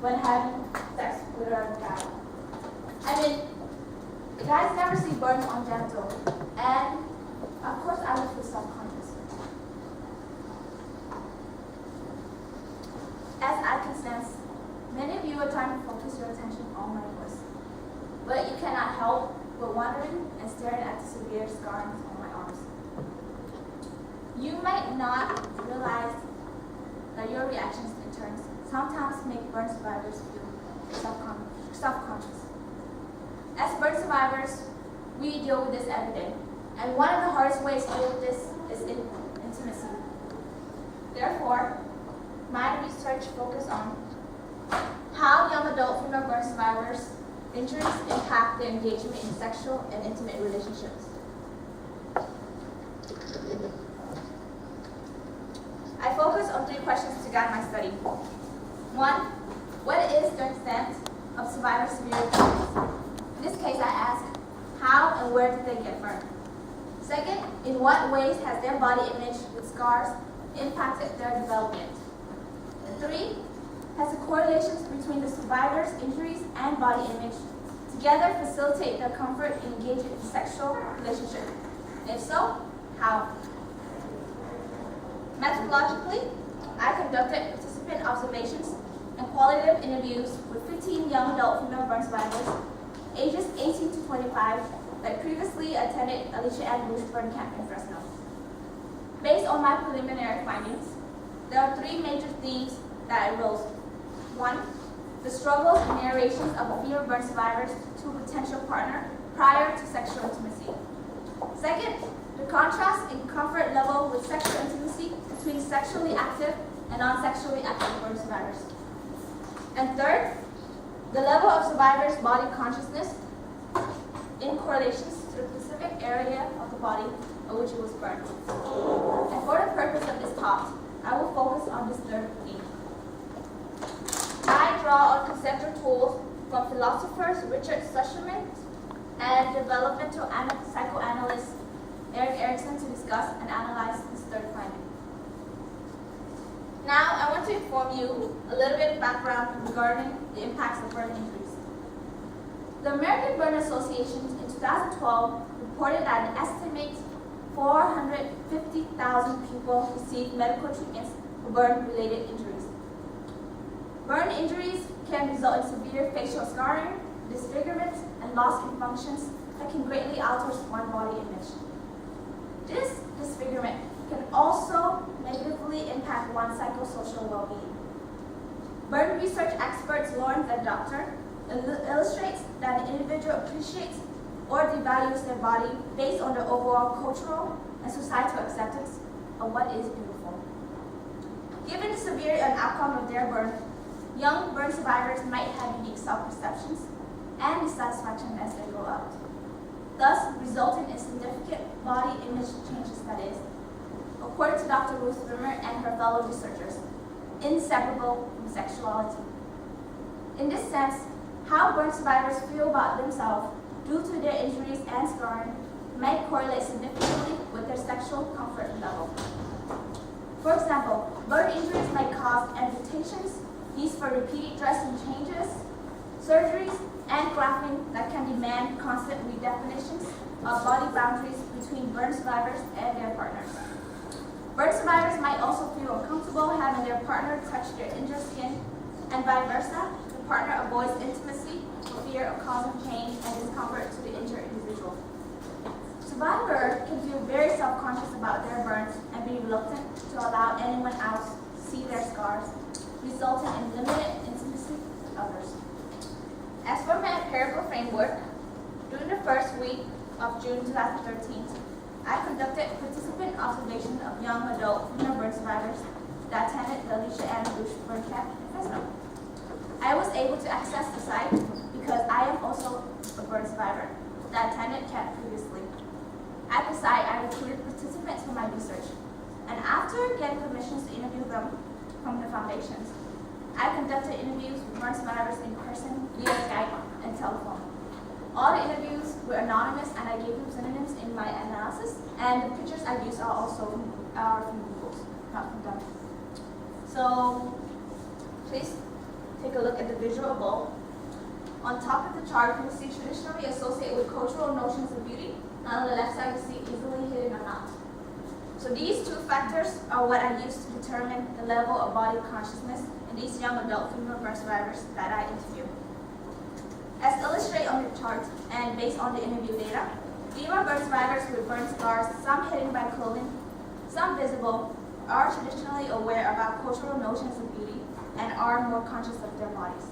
when having sex with a guy. I mean, guys never see burns on genital, and of course I would feel self-conscious. As I can sense, many of you are trying to focus your attention on my voice, but you cannot help but wondering and staring at the severe scarring on my arms. You might not realize that your reactions in turn sometimes make burn survivors feel self-conscious. As burn survivors, we deal with this every day, and one of the hardest ways to deal with this is intimacy. Therefore, my research focused on how young adult female burn survivors' injuries impact their engagement in sexual and intimate relationships. I focused on 3 questions to guide my study. 1, what is the extent of survivors' severe injuries? In this case, I asked, how and where did they get burned? 2nd, in what ways has their body image with scars impacted their development? And 3, has the correlations between the survivor's injuries and body image together facilitate their comfort in engaging in sexual relationship? If so, how? Methodologically, I conducted participant observations and qualitative interviews with 15 young adult female burn survivors, ages 18 to 25, that previously attended Alicia Ann Bush burn camp in Fresno. Based on my preliminary findings, there are 3 major themes that arose. 1, the struggles and narrations of female burn survivors to a potential partner prior to sexual intimacy. 2nd, the contrast in comfort level with sexual intimacy between sexually active and non-sexually active burn survivors. And 3rd, the level of survivors' body consciousness in correlations to the specific area of the body of which it was burned. And for the purpose of this talk, I will focus on this 3rd theme. I draw on conceptual tools from philosophers Richard Sussman and developmental psychoanalyst Erik Erikson to discuss and analyze this 3rd finding. Now, I want to inform you a little bit of background regarding the impacts of burn injuries. The American Burn Association in 2012 reported that an estimated 450,000 people received medical treatments for burn-related injuries. Burn injuries can result in severe facial scarring, disfigurement, and loss in functions that can greatly alter one's body image. This disfigurement can also negatively impact one's psychosocial well-being. Burn research experts Lawrence and Doctor illustrates that an individual appreciates or devalues their body based on their overall cultural and societal acceptance of what is beautiful. Given the severe outcome of their burn, young burn survivors might have unique self-perceptions and dissatisfaction as they grow up, thus resulting in significant body image changes that is, according to Dr. Ruth Wimmer and her fellow researchers, inseparable from sexuality. In this sense, how burn survivors feel about themselves due to their injuries and scarring may correlate significantly with their sexual comfort level. For example, burn injuries may cause amputations, needs for repeated dressing changes, surgeries, and grafting that can demand constant redefinitions of body boundaries between burn survivors and their partners. Burn survivors might also feel uncomfortable having their partner touch their injured skin, and vice versa. The partner avoids intimacy for fear of causing pain and discomfort to the injured individual. Survivors can feel very self-conscious about their burns and be reluctant to allow anyone else to see their scars, resulting in limited intimacy with others. As for my empirical framework, during the first week of June 2013, I conducted participant observation of young adult female burn survivors that attended the Alicia Ann Bush burn camp in Fresno. I was able to access the site because I am also a burn survivor that attended camp previously. At the site, I recruited participants for my research, and after getting permissions to interview them from the foundations, I conducted interviews with burn survivors in person, via Skype, and telephone. All the interviews were anonymous, and I gave them pseudonyms in my analysis, and the pictures I used are also from Google, not from them. So please take take a look at the visual above. On top of the chart, you will see traditionally associated with cultural notions of beauty, and on the left side, you see easily hidden or not. So these two factors are what I use to determine the level of body consciousness in these young adult female burn survivors that I interview. As illustrated on the chart, and based on the interview data, female burn survivors with burn scars, some hidden by clothing, some visible, are traditionally aware about cultural notions of beauty and are more conscious of their bodies.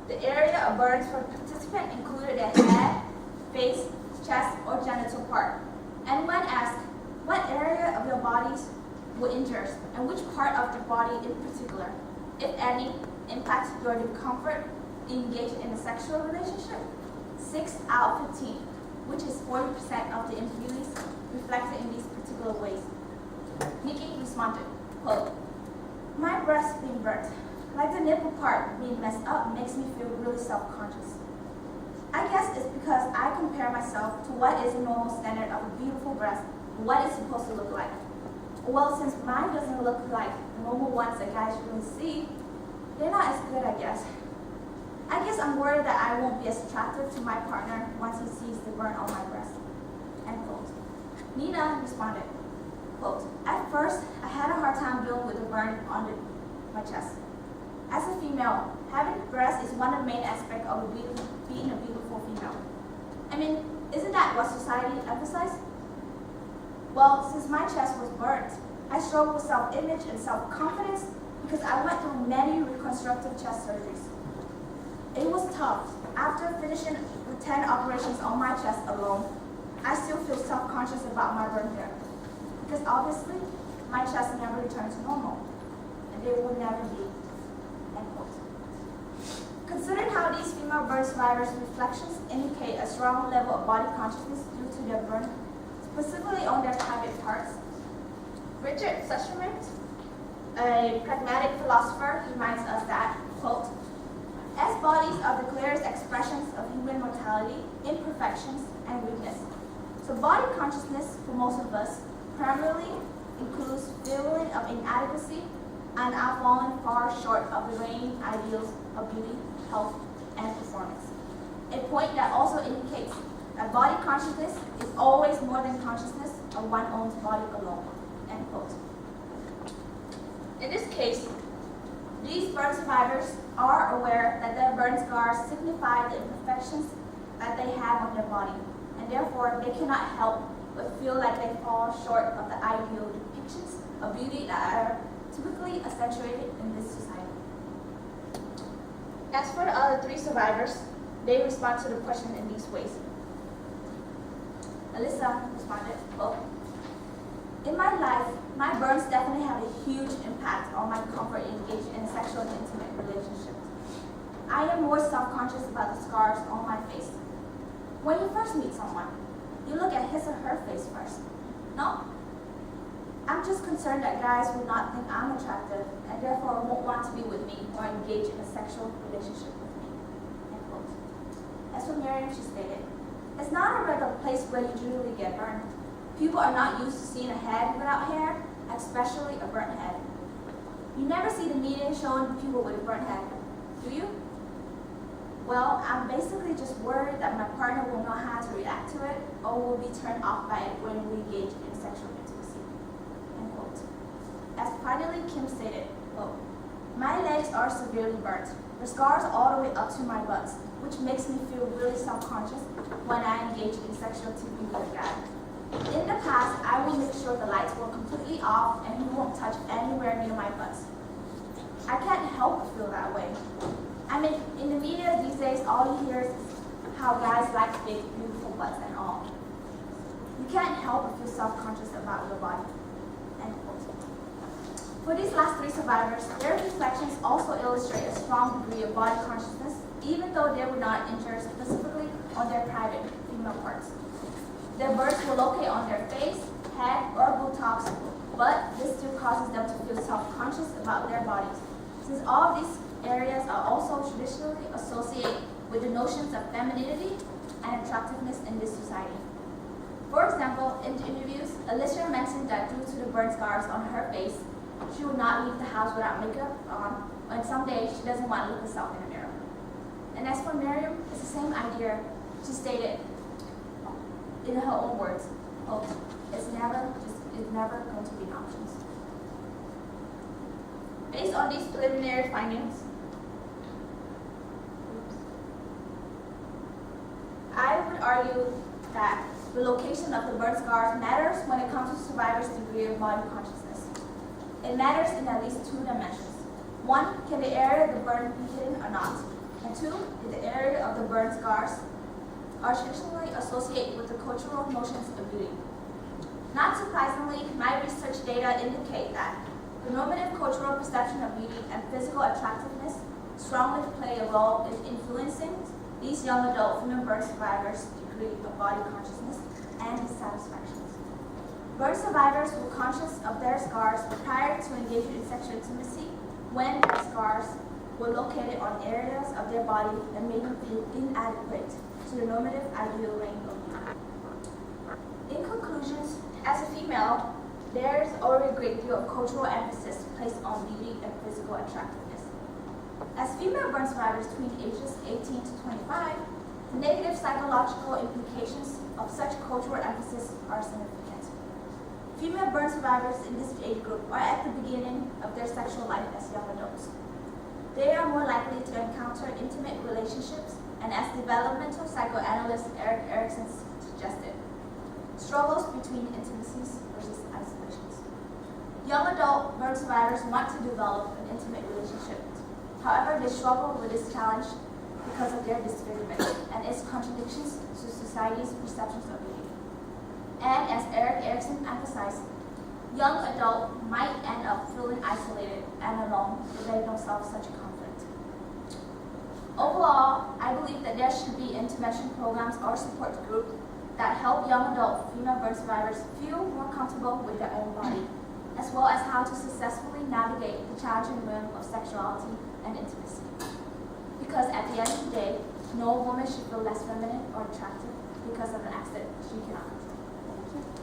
The area of burns for participant included a head, face, chest, or genital part. And when asked, what area of your bodies were injured and which part of the body in particular, if any, impacts your discomfort engaged in a sexual relationship? 6 out of 15, which is 40% of the interviewees, reflected in these particular ways. Kiki responded, quote, my breast being burnt, like the nipple part being messed up, makes me feel really self-conscious. I guess it's because I compare myself to what is a normal standard of a beautiful breast, what it's supposed to look like. Well, since mine doesn't look like the normal ones that guys usually see, they're not as good, I guess. I guess I'm worried that I won't be as attractive to my partner once he sees the burn on my breast. End quote. Nina responded, quote, at first, I had a hard time dealing with the burn on my chest. As a female, having breasts is one of the main aspects of being a beautiful female. I mean, isn't that what society emphasizes? Well, since my chest was burnt, I struggled with self-image and self-confidence because I went through many reconstructive chest surgeries. It was tough. After finishing with 10 operations on my chest alone, I still feel self-conscious about my burn hair. Because obviously, my chest never returned to normal, and they will never be. End quote. Considering how these female burn survivors' reflections indicate a strong level of body consciousness due to their burn, specifically on their private parts, Richard Sucherman, a pragmatic philosopher, reminds us that, quote, as bodies are the clearest expressions of human mortality, imperfections, and weakness. So body consciousness, for most of us, primarily includes feeling of inadequacy and are falling far short of the reigning ideals of beauty, health, and performance. A point that also indicates that body consciousness is always more than consciousness of one's own body alone. End quote. In this case, these burn survivors are aware that their burn scars signify the imperfections that they have on their body, and therefore they cannot help but feel like they fall short of the ideal depictions of beauty that are typically accentuated in this society. As for the other 3 survivors, they respond to the question in these ways. Alyssa responded, quote, in my life, my burns definitely have a huge impact on my comfort engaged in sexual and intimate relationships. I am more self-conscious about the scars on my face. When you first meet someone, you look at his or her face first. No? I'm just concerned that guys will not think I'm attractive and therefore won't want to be with me or engage in a sexual relationship with me. End quote. As for Miriam, she stated, it's not a regular place where you usually get burned. People are not used to seeing a head without hair, especially a burnt head. You never see the media showing people with a burnt head, do you? Well, I'm basically just worried that my partner will know how to react to it or will be turned off by it when we engage in sexual intimacy. End quote. As finally Kim stated, quote, my legs are severely burnt. The scars all the way up to my butt, which makes me feel really self-conscious when I engage in sexual activity with a guy. In the past, I will make sure the lights were completely off and he won't touch anywhere near my butt. I can't help but feel that way. I mean, in the media these days, all you hear is how guys like big, beautiful butts and all. You can't help but feel self-conscious about your body. End quote. For these last 3 survivors, their reflections also illustrate a strong degree of body consciousness, even though they were not injured specifically on their private female parts. Their burns will locate on their face, head, or buttocks, but this still causes them to feel self-conscious about their bodies, since all of these areas are also traditionally associated with the notions of femininity and attractiveness in this society. For example, in the interviews, Alicia mentioned that due to the burn scars on her face, she will not leave the house without makeup on, and someday she doesn't want to look herself in the mirror. And as for Miriam, it's the same idea. She stated, in her own words, it's never going to be an option. Based on these preliminary findings, I would argue that the location of the burn scars matters when it comes to survivors' degree of body consciousness. It matters in at least two dimensions. One, can the area of the burn be hidden or not? And two, is the area of the burn scars are traditionally associated with the cultural notions of beauty. Not surprisingly, my research data indicate that the normative cultural perception of beauty and physical attractiveness strongly play a role in influencing these young adult female burn survivors' degree of body consciousness and dissatisfactions. Burn survivors were conscious of their scars prior to engaging in sexual intimacy when their scars were located on areas of their body that made them feel inadequate to the normative ideal range of beauty. In conclusions, as a female, there is already a great deal of cultural emphasis placed on beauty and physical attractiveness. As female burn survivors between ages 18 to 25, the negative psychological implications of such cultural emphasis are significant. Female burn survivors in this age group are at the beginning of their sexual life as young adults. They are more likely to encounter intimate relationships, and as developmental psychoanalyst Erik Erikson suggested, struggles between intimacies versus isolations. Young adult burn survivors want to develop an intimate relationship. However, they struggle with this challenge because of their disfigurement and its contradictions to society's perceptions of beauty. And as Erik Erikson emphasized, young adults might end up feeling isolated and alone if they don't solve such a conflict. Overall, I believe that there should be intervention programs or support groups that help young adult female burn survivors feel more comfortable with their own body, as well as how to successfully navigate the challenging realm of sexuality and intimacy. Because at the end of the day, no woman should feel less feminine or attractive because of an accident she cannot control. Thank you.